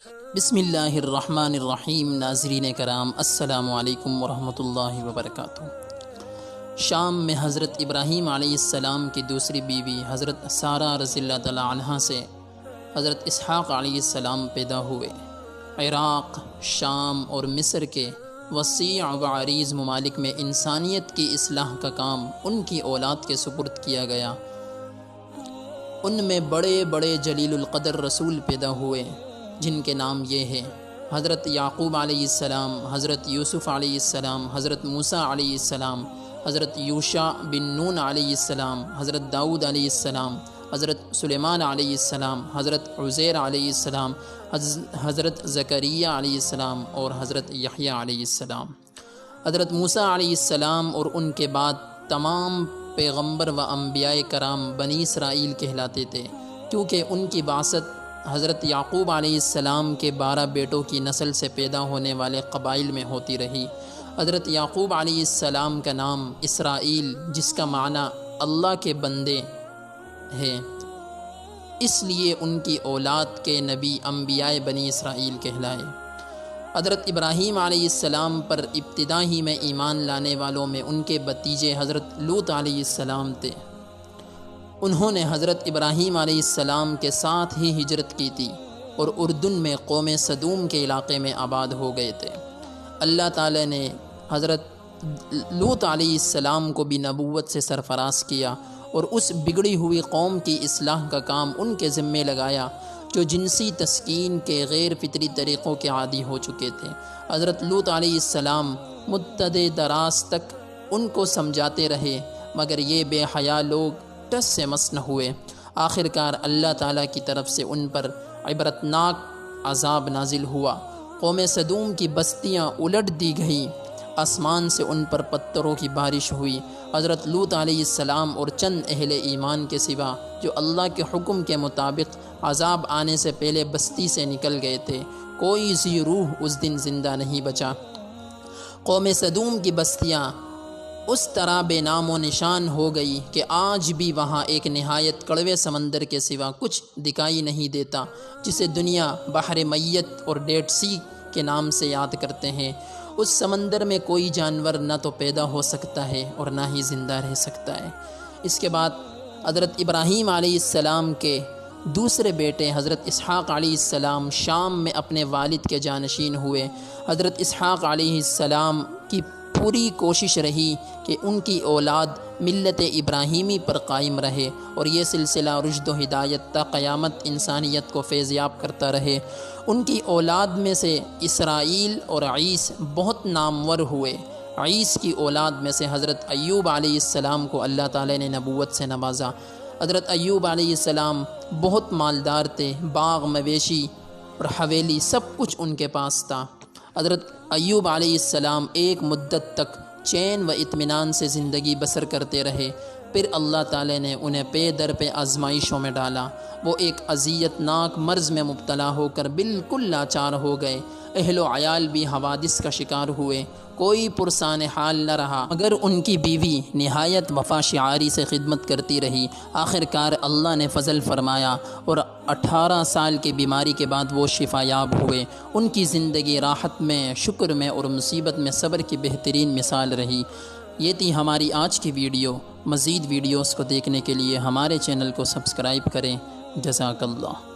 بسم اللہ الرحمن الرحیم۔ ناظرین کرام، السلام علیکم ورحمۃ اللہ وبرکاتہ۔ شام میں حضرت ابراہیم علیہ السلام کی دوسری بیوی حضرت سارہ رضی اللہ تعالی عنہ سے حضرت اسحاق علیہ السلام پیدا ہوئے۔ عراق، شام اور مصر کے وسیع و عریض ممالک میں انسانیت کی اصلاح کا کام ان کی اولاد کے سپرد کیا گیا۔ ان میں بڑے بڑے جلیل القدر رسول پیدا ہوئے، جن کے نام یہ ہیں: حضرت یعقوب علیہ السلام، حضرت یوسف علیہ السلام، حضرت موسیٰ علیہ السلام، حضرت یوشع بن نون علیہ السلام، حضرت داؤد علیہ السلام، حضرت سلیمان علیہ السلام، حضرت عزیر علیہ السلام، حضرت زکریا علیہ السلام اور حضرت یحییٰ علیہ السلام۔ حضرت موسیٰ علیہ السلام اور ان کے بعد تمام پیغمبر و انبیاء کرام بنی اسرائیل کہلاتے تھے، کیونکہ ان کی بعثت حضرت یعقوب علیہ السلام کے 12 بیٹوں کی نسل سے پیدا ہونے والے قبائل میں ہوتی رہی۔ حضرت یعقوب علیہ السلام کا نام اسرائیل، جس کا معنی اللہ کے بندے ہے، اس لیے ان کی اولاد کے نبی انبیاء بنی اسرائیل کہلائے۔ حضرت ابراہیم علیہ السلام پر ابتدا ہی میں ایمان لانے والوں میں ان کے بھتیجے حضرت لوط علیہ السلام تھے۔ انہوں نے حضرت ابراہیم علیہ السلام کے ساتھ ہی ہجرت کی تھی اور اردن میں قوم صدوم کے علاقے میں آباد ہو گئے تھے۔ اللہ تعالی نے حضرت لوط علیہ السلام کو بھی نبوت سے سرفراز کیا اور اس بگڑی ہوئی قوم کی اصلاح کا کام ان کے ذمے لگایا جو جنسی تسکین کے غیر فطری طریقوں کے عادی ہو چکے تھے۔ حضرت لوط علیہ السلام مدت دراز تک ان کو سمجھاتے رہے، مگر یہ بے حیا لوگ ٹس سے مس نہ ہوئے۔ آخر کار اللہ تعالیٰ کی طرف سے ان پر عبرتناک عذاب نازل ہوا۔ قوم صدوم کی بستیاں الٹ دی گئیں، آسمان سے ان پر پتھروں کی بارش ہوئی۔ حضرت لوط علیہ السلام اور چند اہل ایمان کے سوا جو اللہ کے حکم کے مطابق عذاب آنے سے پہلے بستی سے نکل گئے تھے، کوئی ذی روح اس دن زندہ نہیں بچا۔ قوم صدوم کی بستیاں اس طرح بے نام و نشان ہو گئی کہ آج بھی وہاں ایک نہایت کڑوے سمندر کے سوا کچھ دکھائی نہیں دیتا، جسے دنیا بحر میت اور ڈیڈ سی کے نام سے یاد کرتے ہیں۔ اس سمندر میں کوئی جانور نہ تو پیدا ہو سکتا ہے اور نہ ہی زندہ رہ سکتا ہے۔ اس کے بعد حضرت ابراہیم علیہ السلام کے دوسرے بیٹے حضرت اسحاق علیہ السلام شام میں اپنے والد کے جانشین ہوئے۔ حضرت اسحاق علیہ السلام کی پوری کوشش رہی کہ ان کی اولاد ملت ابراہیمی پر قائم رہے اور یہ سلسلہ رشد و ہدایت تا قیامت انسانیت کو فیضیاب کرتا رہے۔ ان کی اولاد میں سے اسرائیل اور عیس بہت نامور ہوئے۔ عیس کی اولاد میں سے حضرت ایوب علیہ السلام کو اللہ تعالی نے نبوت سے نوازا۔ حضرت ایوب علیہ السلام بہت مالدار تھے، باغ، مویشی اور حویلی سب کچھ ان کے پاس تھا۔ حضرت ایوب علیہ السلام ایک مدت تک چین و اطمینان سے زندگی بسر کرتے رہے، پھر اللہ تعالی نے انہیں پے در پہ آزمائشوں میں ڈالا۔ وہ ایک اذیت ناک مرض میں مبتلا ہو کر بالکل لاچار ہو گئے۔ اہل و عیال بھی حوادث کا شکار ہوئے، کوئی پرسان حال نہ رہا، مگر ان کی بیوی نہایت وفا شعاری سے خدمت کرتی رہی۔ آخر کار اللہ نے فضل فرمایا اور 18 سال کی بیماری کے بعد وہ شفا یاب ہوئے۔ ان کی زندگی راحت میں، شکر میں اور مصیبت میں صبر کی بہترین مثال رہی۔ یہ تھی ہماری آج کی ویڈیو۔ مزید ویڈیوز کو دیکھنے کے لیے ہمارے چینل کو سبسکرائب کریں۔ جزاک اللہ۔